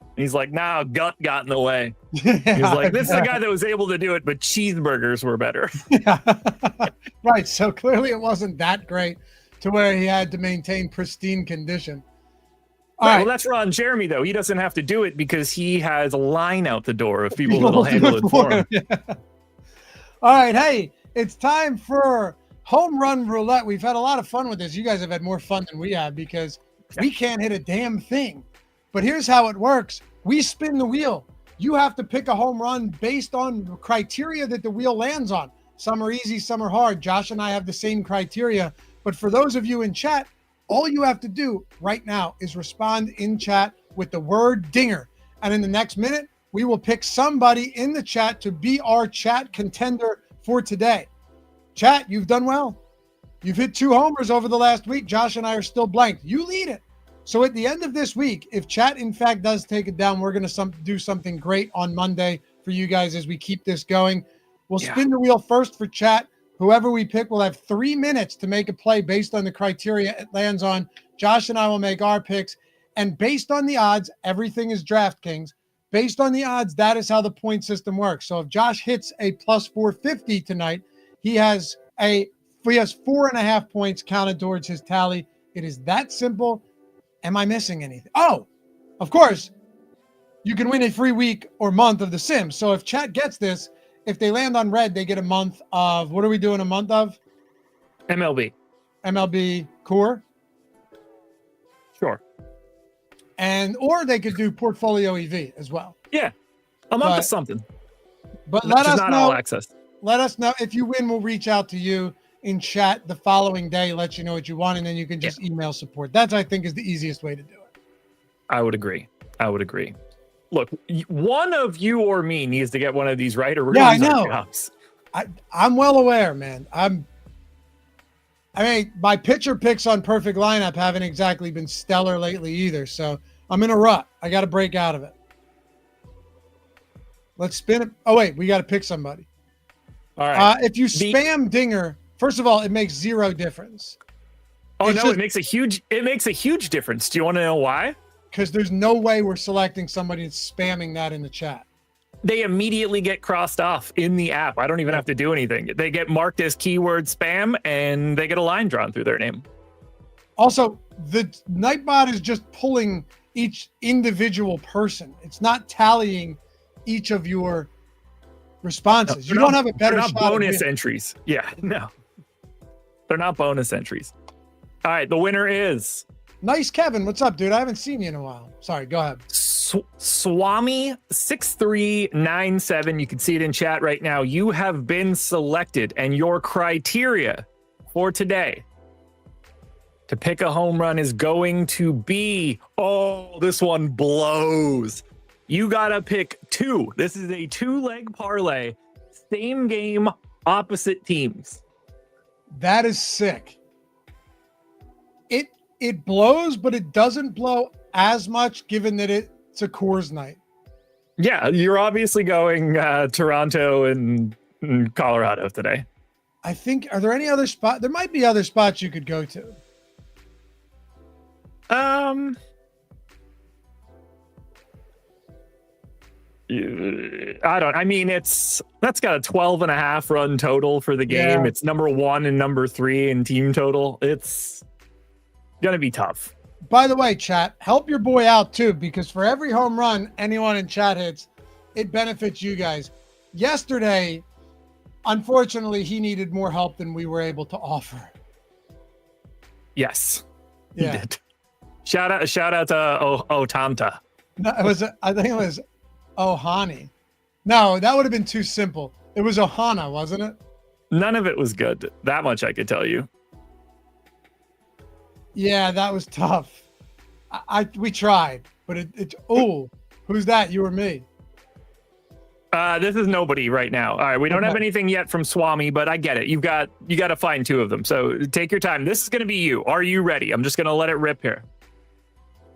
And he's like, nah, gut got in the way. Yeah, he's like, this is the guy that was able to do it, but cheeseburgers were better. Yeah. Right. So clearly it wasn't that great to where he had to maintain pristine condition. Right, well, that's Ron Jeremy, though. He doesn't have to do it because he has a line out the door of people that'll handle it for him. Yeah. All right. Hey, it's time for home run roulette. We've had a lot of fun with this. You guys have had more fun than we have because we can't hit a damn thing. But here's how it works. We spin the wheel. You have to pick a home run based on the criteria that the wheel lands on. Some are easy, some are hard. Josh and I have the same criteria. But for those of you in chat, all you have to do right now is respond in chat with the word dinger. And in the next minute, we will pick somebody in the chat to be our chat contender for today. Chat, you've done well. You've hit 2 homers over the last week. Josh and I are still blanked. You lead it. So at the end of this week, if chat in fact does take it down, we're going to do something great on Monday for you guys as we keep this going. We'll spin the wheel first for chat. Whoever we pick will have 3 minutes to make a play based on the criteria it lands on. Josh and I will make our picks. And based on the odds, everything is DraftKings. Based on the odds, that is how the point system works. So if Josh hits a plus 450 tonight, he has 4.5 points counted towards his tally. It is that simple. Am I missing anything? Oh, of course, you can win a free week or month of The Sims. So if chat gets this, if they land on red, they get a month of, what are we doing a month of? MLB Core. Sure. Or they could do Portfolio EV as well. Yeah. A month of something. But let us know. All access. Let us know. If you win, we'll reach out to you in chat the following day, let you know what you want, and then you can just email support. That, I think, is the easiest way to do it. I would agree. Look, one of you or me needs to get one of these right, or we're going to lose our jobs. I'm well aware, man. My pitcher picks on perfect lineup haven't exactly been stellar lately either, so I'm in a rut. I got to break out of it. Let's spin it. Oh, wait, we got to pick somebody. All right. If you spam Dinger, first of all, it makes 0 difference. It makes a huge difference. Do you want to know why? Because there's no way we're selecting somebody that's spamming that in the chat. They immediately get crossed off in the app. I don't even have to do anything. They get marked as keyword spam, and they get a line drawn through their name. Also, the Nightbot is just pulling each individual person. It's not tallying each of your responses. You don't have a better shot. They're not bonus entries. Yeah, no. They're not bonus entries. All right, the winner is... Nice, Kevin. What's up, dude? I haven't seen you in a while. Sorry, go ahead. Swami 6397. You can see it in chat right now. You have been selected, and your criteria for today to pick a home run is going to be, this one blows. You got to pick 2. This is a 2-leg parlay. Same game, opposite teams. That is sick. It blows, but it doesn't blow as much given that it's a Coors night. Yeah, you're obviously going Toronto and Colorado today. I think, are there any other spots? There might be other spots you could go to. That's got a 12.5 run total for the game. Yeah. It's number 1 and number 3 in team total. It's gonna be tough. By the way, chat, help your boy out too, because for every home run anyone in chat hits, it benefits you guys. Yesterday, unfortunately, he needed more help than we were able to offer. Yes, he did. Shout out to Otanta. No, I think it was Ohani. No, that would have been too simple. It was Ohana, wasn't it? None of it was good. That much I could tell you. Yeah, that was tough. We tried, but who's that? You or me? This is nobody right now. All right, we don't have anything yet from Swami, but I get it. You got to find 2 of them. So take your time. This is going to be you. Are you ready? I'm just going to let it rip here.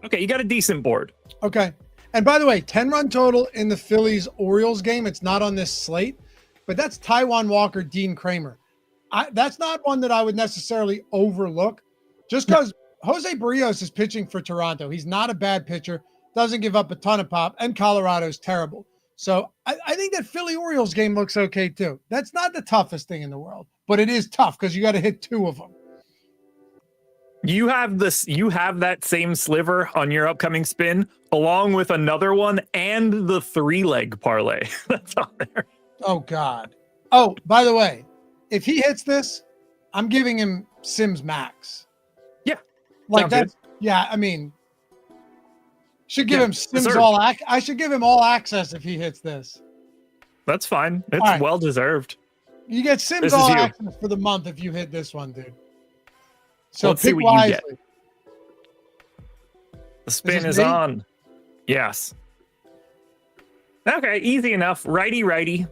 Okay, you got a decent board. Okay. And by the way, 10-run total in the Phillies-Orioles game. It's not on this slate, but that's Taijuan Walker, Dean Kramer. That's not one that I would necessarily overlook. Just because Jose Barrios is pitching for Toronto. He's not a bad pitcher, doesn't give up a ton of pop, and Colorado's terrible. So I think that Philly-Orioles game looks okay too. That's not the toughest thing in the world, but it is tough because you got to hit 2 of them. You have that same sliver on your upcoming spin, along with another one and the 3-leg parlay that's on there. Oh, God. Oh, by the way, if he hits this, I'm giving him Sims Max. Like that, yeah. I mean, should give him Sims I should give him all access if he hits this. That's fine. It's well deserved. You get Sims all access for the month if you hit this one, dude. So let's pick wisely. The spin is on. Yes. Okay, easy enough. Righty.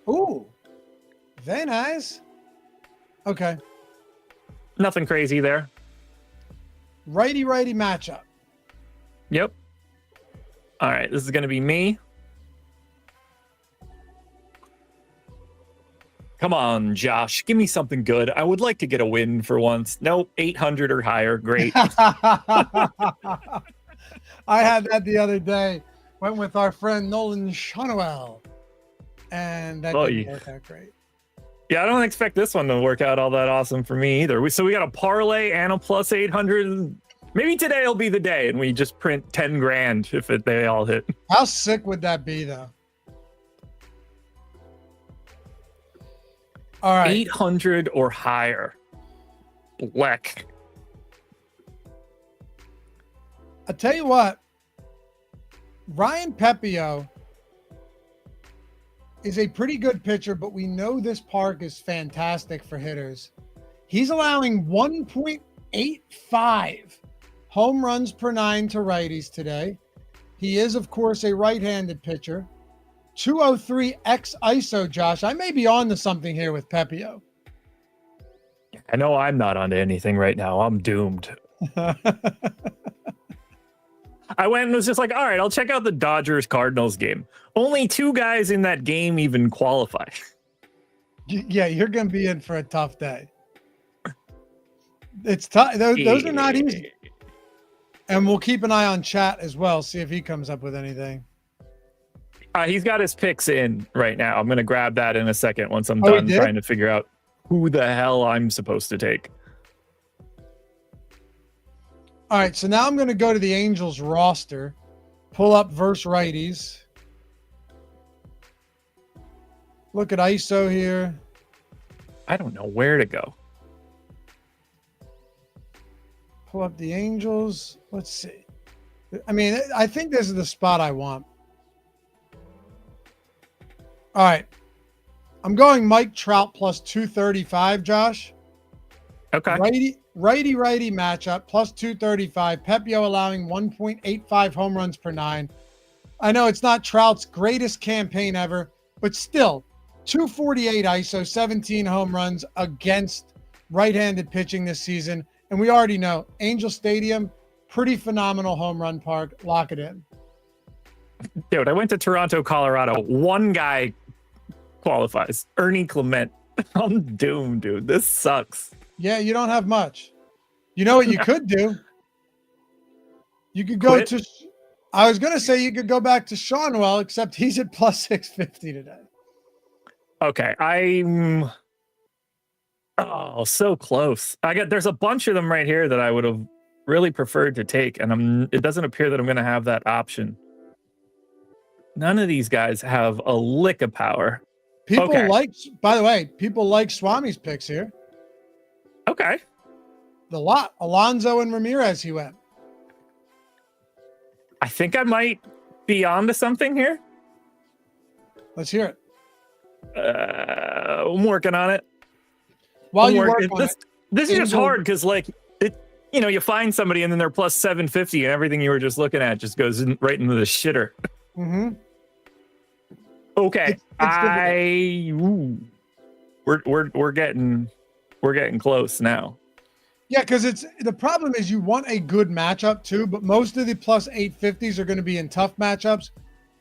Ooh, very nice. Okay. Nothing crazy there. Righty-righty matchup. Yep. All right, this is going to be me. Come on, Josh. Give me something good. I would like to get a win for once. Nope, 800 or higher. Great. I had that the other day. Went with our friend Nolan Shonwell. And that didn't work out great. Yeah, I don't expect this one to work out all that awesome for me either. So we got a parlay and a plus 800. Maybe today will be the day and we just print 10 grand if they all hit. How sick would that be, though? All right. 800 or higher. Bleck. I tell you what, Ryan Pepio is a pretty good pitcher, but we know this park is fantastic for hitters. He's allowing 1.85 home runs per 9 to righties today. He is, of course, a right-handed pitcher. 203 X ISO, Josh. I may be on to something here with Pepio. I know I'm not onto anything right now. I'm doomed. I went and was just like, all right, I'll check out the Dodgers-Cardinals game. Only 2 guys in that game even qualify. Yeah, you're going to be in for a tough day. It's tough. Those are not easy. And we'll keep an eye on chat as well, see if he comes up with anything. He's got his picks in right now. I'm going to grab that in a second once I'm done trying to figure out who the hell I'm supposed to take. All right, so now I'm going to go to the Angels roster, pull up versus righties. Look at ISO here. I don't know where to go. Pull up the Angels. Let's see. I mean, I think this is the spot I want. All right. I'm going Mike Trout plus 235, Josh. Okay. Righty matchup plus 235. Pepio allowing 1.85 home runs per 9. I know it's not Trout's greatest campaign ever, but still 248 ISO, 17 home runs against right-handed pitching this season. And we already know Angel Stadium, pretty phenomenal home run park. Lock it in. Dude, I went to Toronto, Colorado. One guy qualifies. Ernie Clement. I'm doomed, dude. This sucks. Yeah, you don't have much. You know what you could do? You could go to, I was going to say you could go back to Shonwell, except he's at plus 650 today. Okay, I'm so close. There's a bunch of them right here that I would have really preferred to take, and it doesn't appear that I'm going to have that option. None of these guys have a lick of power. By the way, people like Swami's picks here. Okay. Alonso and Ramirez, he went. I think I might be onto something here. Let's hear it. I'm working on it. While you work on it. This is just hard because, you find somebody and then they're plus 750 and everything you were just looking at just goes right into the shitter. Mm-hmm. Okay. We're getting close now. Yeah, because the problem is you want a good matchup too, but most of the plus 850s are going to be in tough matchups,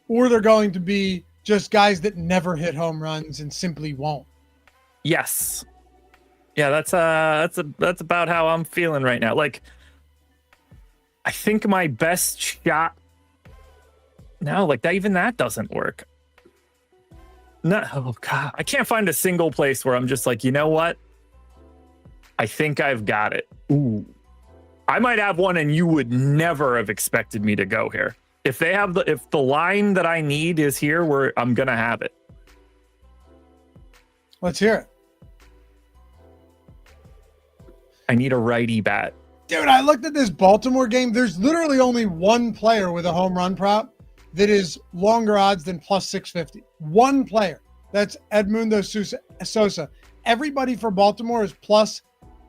or they're going to be just guys that never hit home runs and simply won't. Yes. Yeah, that's about how I'm feeling right now. Like, I think my best shot now, even that doesn't work. No, oh God, I can't find a single place where I'm just like, you know what? I think I've got it. Ooh, I might have one, and you would never have expected me to go here. If the line that I need is here, where I'm gonna have it. Let's hear it. I need a righty bat. Dude, I looked at this Baltimore game. There's literally only one player with a home run prop that is longer odds than plus 650. One player. That's Edmundo Sosa. Everybody for Baltimore is plus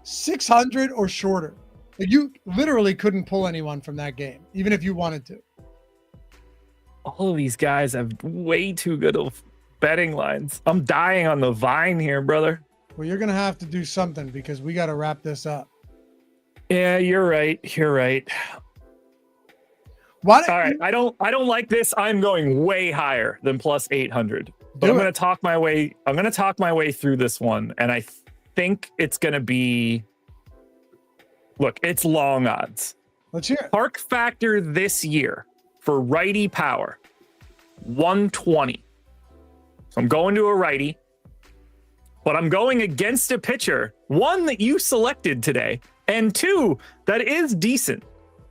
600 or shorter. You literally couldn't pull anyone from that game, even if you wanted to. All of these guys have way too good of betting lines. I'm dying on the vine here, brother. Well, you're going to have to do something because we got to wrap this up. Yeah, you're right. You're right. What? All right. I don't like this. I'm going way higher than plus 800. But Do I'm it. going to talk my way through this one. And I think it's going to be, look, it's long odds. Let's hear it. Park factor this year for righty power, 120. So I'm going to a righty, but I'm going against a pitcher, one that you selected today, and two, that is decent,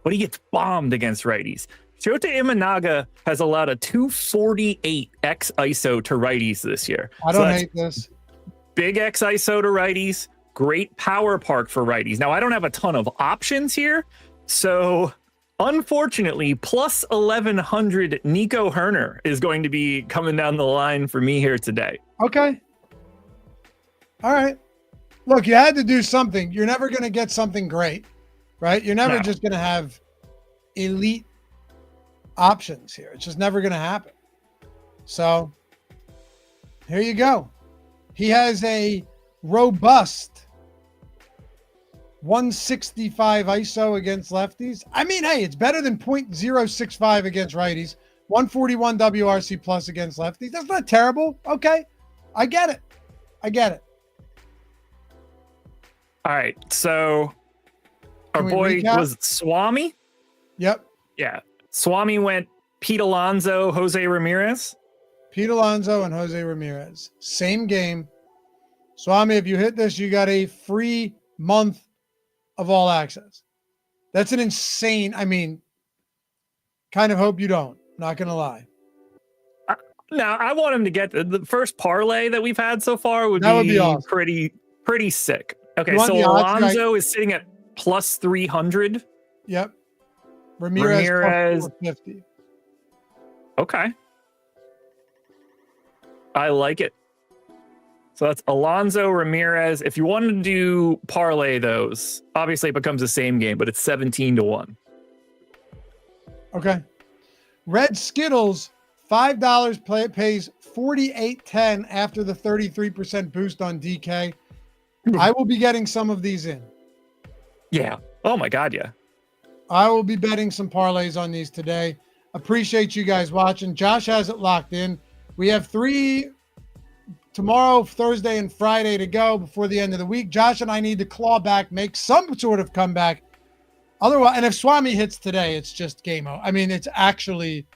but he gets bombed against righties. Shota Imanaga has allowed a 248 X ISO to righties this year. I don't hate this. Big X ISO to righties, great power park for righties. Now, I don't have a ton of options here, so unfortunately, plus 1100 Nico Herner is going to be coming down the line for me here today. Okay. All right. Look, you had to do something. You're never going to get something great, right? You're never just going to have elite options here. It's just never going to happen. So here you go. He has a robust 165 ISO against lefties. I mean, hey, it's better than 0.065 against righties. 141 WRC plus against lefties. That's not terrible. Okay. I get it. All right. So our boy was Swami. Yep. Yeah. Swami went Pete Alonso, Jose Ramirez. Pete Alonso and Jose Ramirez. Same game. Swami, if you hit this, you got a free month of all access. That's an insane, I mean, kind of hope you don't. Not going to lie. Now, I want him to get the first parlay that we've had so far would be awesome. pretty sick. Okay, so Alonso is sitting at plus 300. Yep. Ramirez plus 450. Okay. I like it. So that's Alonso, Ramirez. If you wanted to do parlay those, obviously it becomes the same game, but it's 17-1. Okay. Red Skittles, $5 pays $48.10 after the 33% boost on DK. I will be getting some of these in. Yeah. Oh my God, yeah. I will be betting some parlays on these today. Appreciate you guys watching. Josh has it locked in. We have 3 tomorrow, Thursday, and Friday to go before the end of the week. Josh and I need to claw back, make some sort of comeback. Otherwise, and if Swami hits today, it's just game over. I mean, it's actually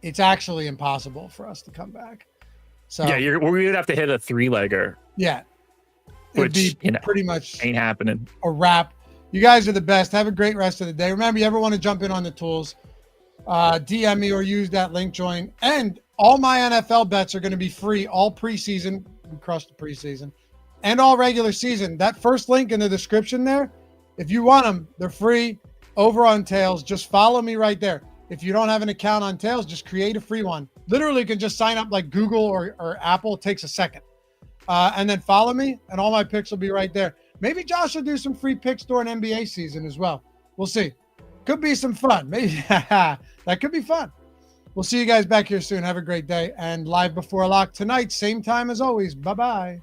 impossible for us to come back. So yeah, we would have to hit a 3-legger. Yeah, it'd which be pretty much ain't happening. A wrap. You guys are the best. Have a great rest of the day. Remember, you ever want to jump in on the tools, DM me or use that link, join. And all my NFL bets are going to be free all preseason. We crushed the preseason. And all regular season. That first link in the description there, if you want them, they're free over on Tails. Just follow me right there. If you don't have an account on Tails, just create a free one. Literally, you can just sign up like Google or Apple. It takes a second. And then follow me, and all my picks will be right there. Maybe Josh will do some free picks during NBA season as well. We'll see. Could be some fun. Maybe that could be fun. We'll see you guys back here soon. Have a great day. And live before lock tonight, same time as always. Bye-bye.